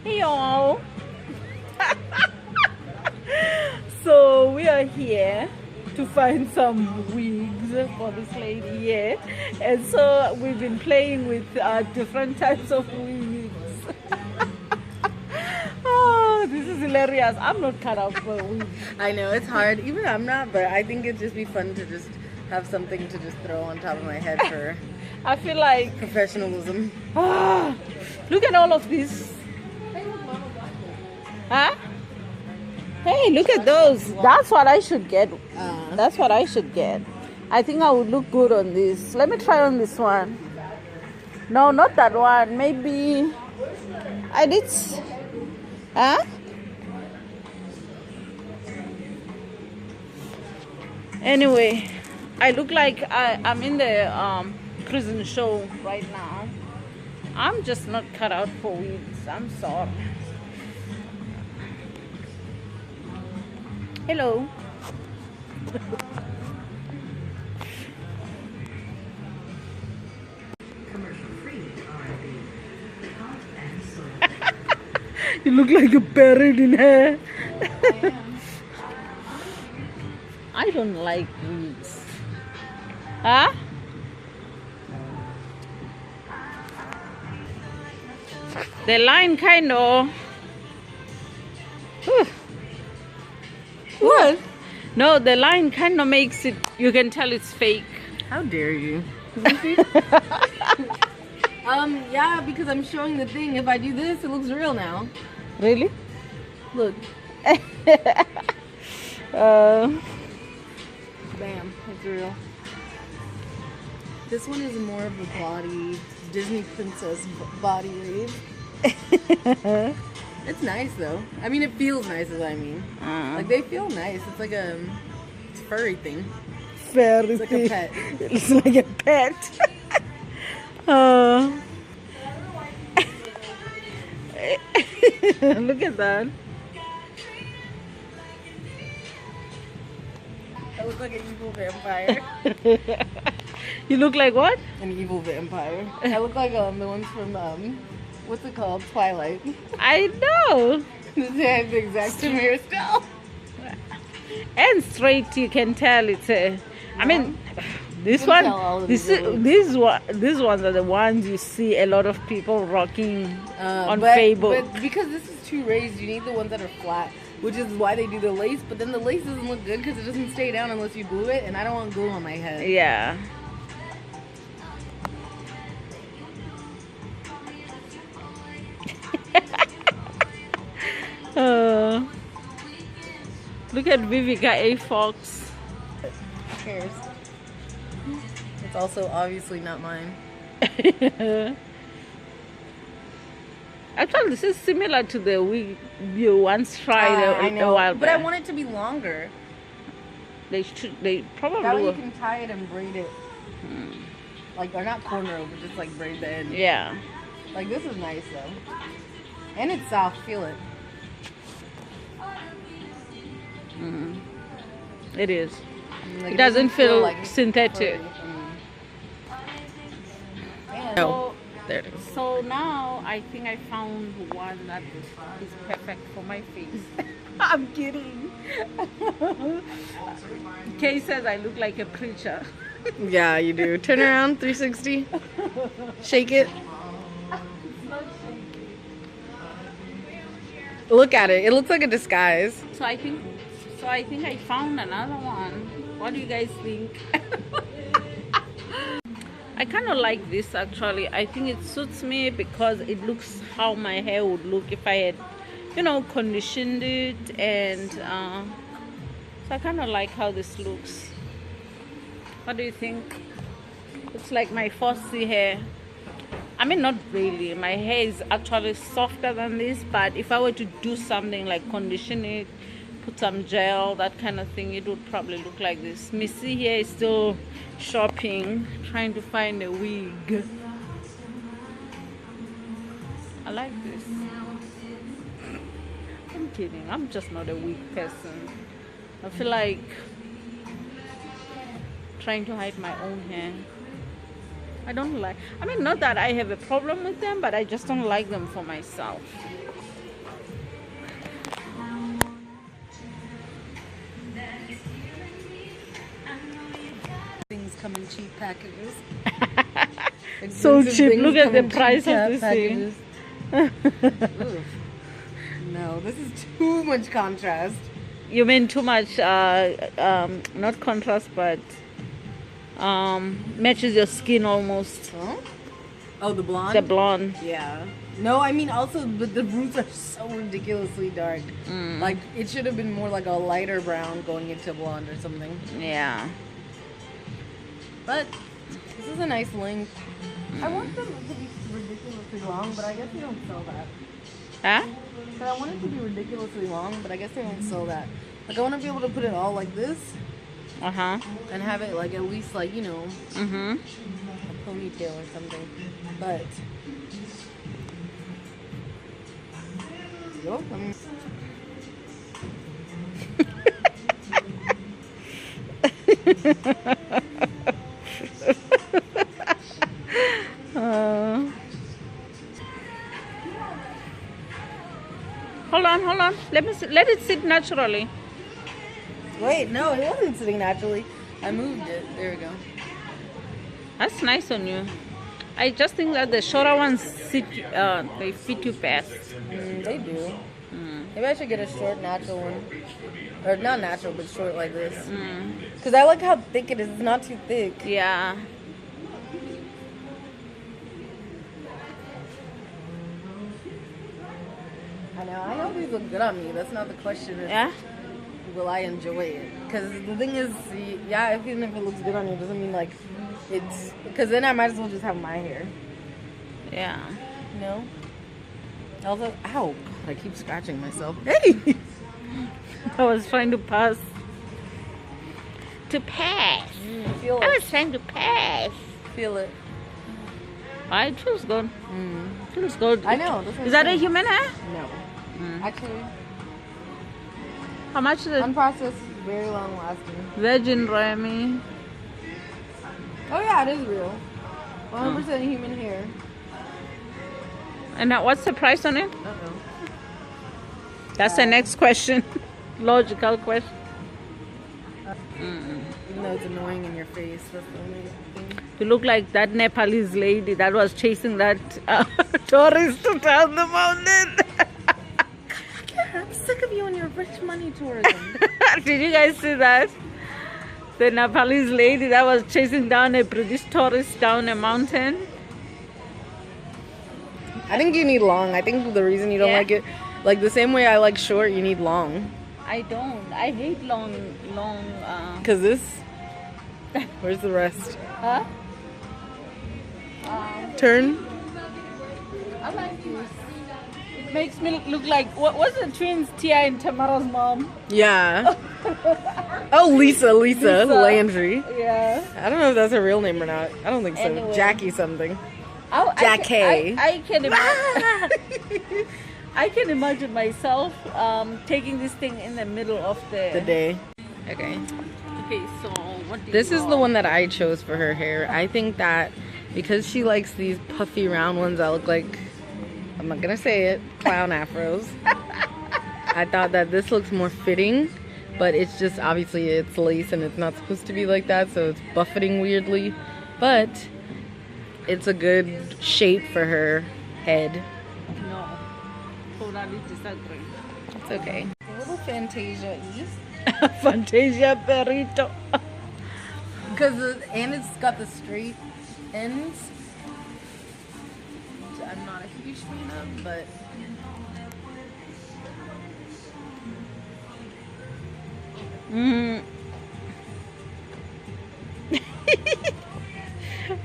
Hey y'all. So we are here to find some wigs for this lady here, and so we've been playing with different types of wigs. Oh, this is hilarious. I'm not cut out for wigs. I know it's hard. Even I'm not, but I think it'd just be fun to just have something to just throw on top of my head for I feel like professionalism. look at all of this. Huh? Hey, look at those. That's what I should get. That's what I should get. I think I would look good on this. Let me try on this one. No, not that one. Maybe I did. Huh? Anyway, I look like I'm in the prison show right now. I'm just not cut out for wigs. I'm sorry. Hello. You look like a parrot in hair. I don't like wigs. Huh? The line kind of. What? No, the line kind of makes it. You can tell it's fake. How dare you? Yeah, because I'm showing the thing. If I do this, it looks real now. Really? Look. Uh, Bam. It's real. This one is more of a body, Disney princess body wave. It's nice though. I mean, it feels nice, is what I mean. Like they feel nice. It's like a furry thing. Furry. It's like a pet. It's like a pet. Look at that. I look like an evil vampire. You look like what? An evil vampire. I look like the ones from what's it called? Twilight. I know. They have the exact same hairstyle. And straight, you can tell it's a. I mean, this You can one, tell all of these these these ones are the ones you see a lot of people rocking on but, Facebook. But because this is too raised, you need the ones that are flat, which is why they do the lace. But then the lace doesn't look good because it doesn't stay down unless you glue it, and I don't want glue on my head. Yeah. Look at Vivica A. Fox. Who cares? It's also obviously not mine. Actually, this is similar to the wig you once tried I know, a while but I back. want it to be longer. They probably That way you will. can tie it and braid it. Like, or not corner over, just like braid the end. Yeah. Like, this is nice though. And it's soft, feel it. It is. Like, It doesn't feel like synthetic. And No. there it is. So now I think I found one that is perfect for my face. I'm kidding. Kay says I look like a preacher. Yeah, you do. Turn around, 360. Shake it. Look at it. It looks like a disguise. So I think I found another one. What do you guys think? I kind of like this actually. I think it suits me because it looks how my hair would look if I had, you know, conditioned it, and so I kind of like how this looks. What do you think? Looks like my fussy hair. I mean, not really. My hair is actually softer than this, but if I were to do something like condition it, put some gel, that kind of thing, it would probably look like this. Missy here is still shopping, trying to find a wig. I like this. I'm kidding. I'm just not a wig person. I feel like trying to hide my own hair. I don't like. I mean, not that I have a problem with them, but I just don't like them for myself. Things come in cheap packages. So Expensive cheap. things Look at come the in cheap price of this thing. packages. No, this is too much contrast. You mean too much? Not contrast, but matches your skin almost. Huh? Oh, the blonde? The blonde. Yeah. No, I mean also, but the roots are so ridiculously dark. Like, it should have been more like a lighter brown going into blonde or something. Yeah. But this is a nice length. I want them to be ridiculously long, but I guess they don't sell that. Huh? But I want it to be ridiculously long, but I guess they don't sell that. Like, I want to be able to put it all like this Uh-huh. and have it like at least like, you know, Mm-hmm. a ponytail or something. But yo, Hold on. Let it sit naturally. wait, no, it wasn't sitting naturally. I moved it. There we go. That's nice on you. I just think that the shorter ones they fit you best. They do. Maybe I should get a short natural one. Or not natural, but short like this. Because I like how thick it is. It's not too thick. Yeah. I know these look good on me. That's not the question. It's, Yeah. will I enjoy it? Because the thing is, yeah, even if it looks good on you, doesn't mean like it's. Because then I might as well just have my hair. Yeah. You know? Also, ow. God, I keep scratching myself. Hey! I was trying to pass. To pass. Feel I it. was trying to pass. Feel it. It feels good. Feels good. I know. Is that a human hair? No. Actually, How much is it? unprocessed, very long lasting. Virgin Remy. Oh yeah, it is real. 100% human hair. And what's the price on it? Uh-oh. That's the next question. Logical question. Even though it's annoying in your face, that's the only thing. You look like that Nepalese lady that was chasing that tourist down the mountain. I'm sick of you and your rich money tourism. Did you guys see that? The Nepalese lady that was chasing down a British tourist down a mountain. I think you need long. I think the reason you don't Yeah. like it, like the same way I like short, you need long. I don't. I hate long. Cause this, where's the rest? Huh? Turn. I like this. It makes me look like what's the twins Tia and Tamara's mom? Yeah. Oh, Lisa Landry. Yeah. I don't know if that's her real name or not. I don't think so. Anyway. Jackie something. Oh, Jackie. I can imagine. I can imagine myself taking this thing in the middle of The day. Okay. Okay, so what do This you is the want? one that I chose for her hair. I think that because she likes these puffy round ones that look like, I'm not gonna say it, clown afros. I thought that this looks more fitting, but it's just obviously it's lace and it's not supposed to be like that, so it's buffeting weirdly. But it's a good shape for her head. No, totally disagree. It's okay. A little Fantasia-y. Fantasia Perrito. And it's got the straight ends, which I'm not a huge fan of, but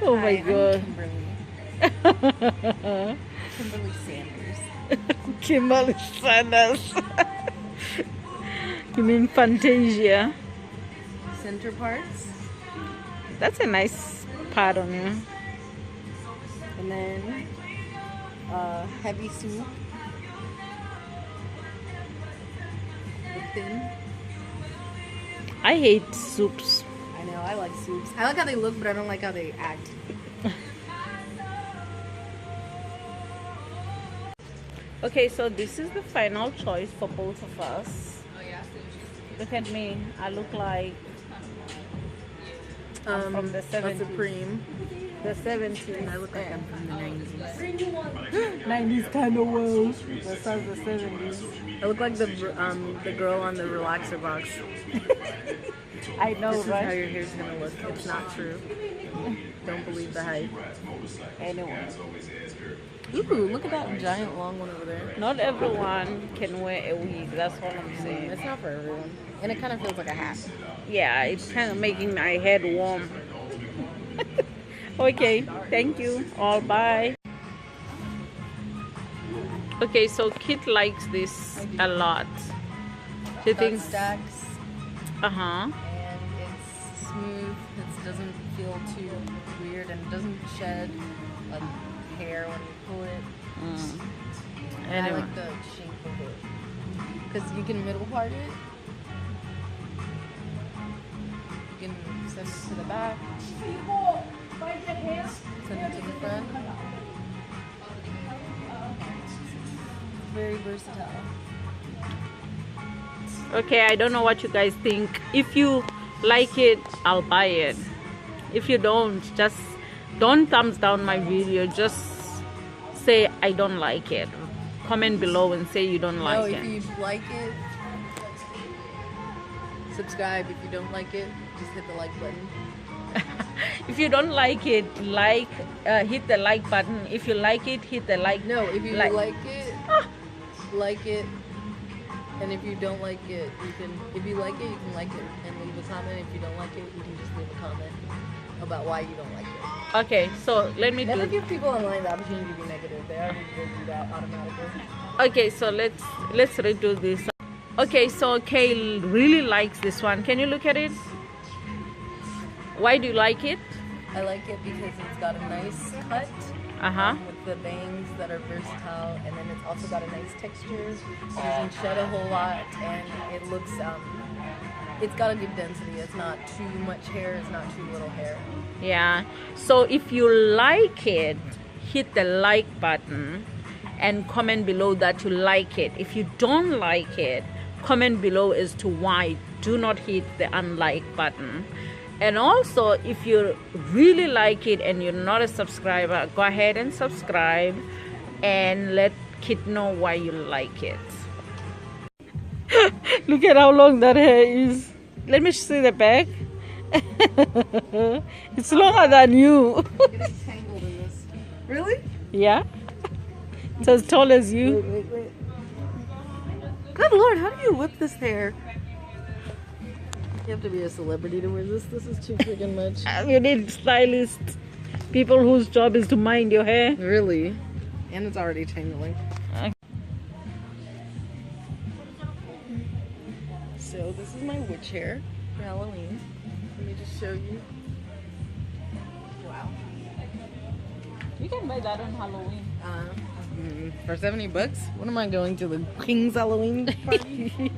Oh my Hi, god. I'm Kimberly Sanders. Kimberly Sanders. You mean Fantasia? Center parts, That's a nice part on you. and then heavy swoop. The thin. I hate soups. I know, I like swoops. I like how they look, but I don't like how they act. Okay, so this is the final choice for both of us. Look at me. I look like I'm from the 70s. Supreme. The 70s. I look like I'm from the 90s. 90s kind of world. That sounds the 70s. I look like the girl on the relaxer box. I know, This is how right? your hair's gonna look. It's not true. Don't believe the hype. Anyway, Ooh, look at that giant long one over there. not everyone can wear a wig. That's all I'm saying. It's not for everyone. And it kind of feels like a hat. Yeah, it's kind of making my head warm. Okay, thank you. All bye. Okay, so Kit likes this a lot. She thinks, stacks. uh-huh. And it's smooth. It doesn't feel too weird, and it doesn't shed like hair when you pull it. And I Anyway. like the shape of it because you can middle part it. You can send it to the back. Send it to the front. Very versatile. Okay, I don't know what you guys think. If you like it, I'll buy it. If you don't, just don't thumbs down my video. Just say I don't like it. Comment below and say you don't like if it. you like it, subscribe. If you don't like it, just hit the like button. If you don't like it, hit the like button. If you like it, hit the like. No, if you like like it. And if you don't like it, you can. If you like it, you can like it and leave a comment. If you don't like it, you can just leave a comment about why you don't like it. Okay, so let me Never do. give people online the opportunity to be negative. They already will do that automatically. Okay, so let's redo this. Okay, so Kay really likes this one. Can you look at it? Why do you like it? I like it because it's got a nice cut with the bangs that are versatile, and then it's also got a nice texture. It doesn't shed a whole lot, and it looks. It's got a good density. It's not too much hair. It's not too little hair. Yeah, so if you like it, hit the like button and comment below that you like it. If you don't like it, comment below as to why. Do not hit the unlike button. And also, if you really like it and you're not a subscriber, go ahead and subscribe and let Kit know why you like it. Look at how long that hair is. Let me see the back. It's longer than you. Getting tangled in this. Really? Yeah, it's as tall as you. Wait. Good Lord, how do you whip this hair? You have to be a celebrity to wear this. This is too freaking much. You need stylists, people whose job is to mind your hair. Really? And it's already tangling. So this is my witch hair for Halloween. Let me just show you. Wow. You can buy that on Halloween. For $70? What am I going to, the King's Halloween party?